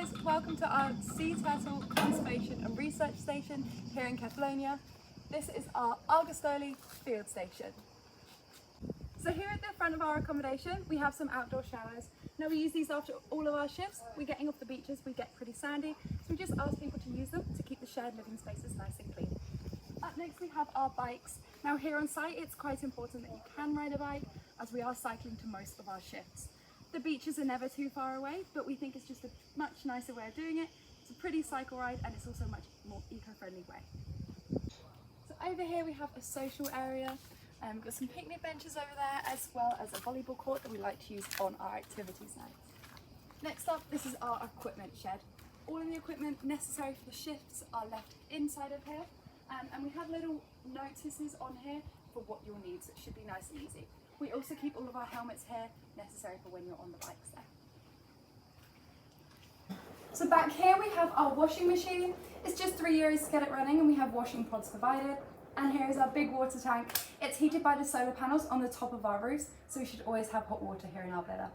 guys, welcome to our Sea Turtle Conservation and Research Station here in Catalonia. This is our Argostoli field station. So here at the front of our accommodation we have some outdoor showers. Now we use these after all of our shifts. We're getting off the beaches, we get pretty sandy, so we just ask people to use them to keep the shared living spaces nice and clean. Up next we have our bikes. Now here on site it's quite important that you can ride a bike as we are cycling to most of our shifts. The beaches are never too far away, but we think it's just a much nicer way of doing it. It's a pretty cycle ride and it's also a much more eco-friendly way. So over here we have a social area. We've got some picnic benches over there as well as a volleyball court that we like to use on our activities nights. Next up, this is our equipment shed. All of the equipment necessary for the shifts are left inside of here, and we have little notices on here for what you'll need, so it should be nice and easy. We also keep all of our helmets here, necessary for when you're on the bikes there. So back here we have our washing machine. It's just €3 to get it running and we have washing pods provided. And here is our big water tank. It's heated by the solar panels on the top of our roofs, so we should always have hot water here in our villa.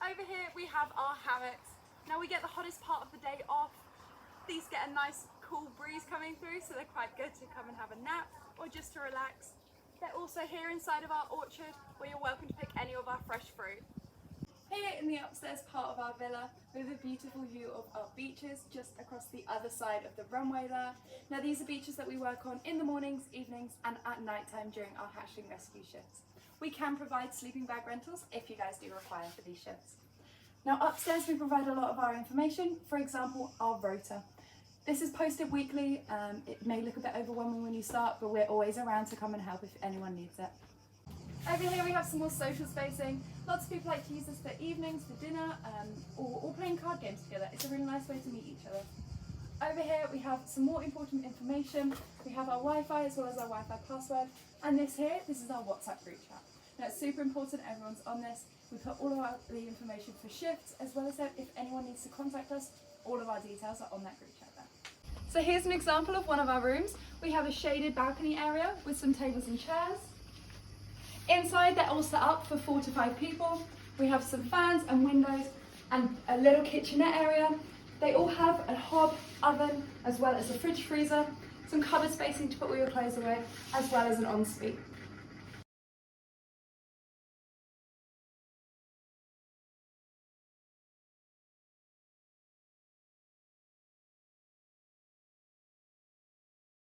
Over here we have our hammocks. Now we get the hottest part of the day off. These get a nice cool breeze coming through, so they're quite good to come and have a nap or just to relax. They're also here inside of our orchard where you're welcome to pick any of our fresh fruit. Here in the upstairs part of our villa we have a beautiful view of our beaches just across the other side of the runway there. Now these are beaches that we work on in the mornings, evenings and at night time during our hatchling rescue shifts. We can provide sleeping bag rentals if you guys do require for these shifts. Now upstairs we provide a lot of our information, for example our rota. This is posted weekly. It may look a bit overwhelming when you start, but we're always around to come and help if anyone needs it. Over here we have some more social spacing. Lots of people like to use this for evenings, for dinner, or playing card games together. It's a really nice way to meet each other. Over here we have some more important information. We have our Wi-Fi as well as our Wi-Fi password. And this is our WhatsApp group chat. Now it's super important everyone's on this. We put all of the information for shifts as well as if anyone needs to contact us, all of our details are on that group chat there. So here's an example of one of our rooms. We have a shaded balcony area with some tables and chairs. Inside they're all set up for 4 to 5 people. We have some fans and windows and a little kitchenette area. They all have a hob, oven, as well as a fridge freezer, some cupboard spacing to put all your clothes away, as well as an ensuite.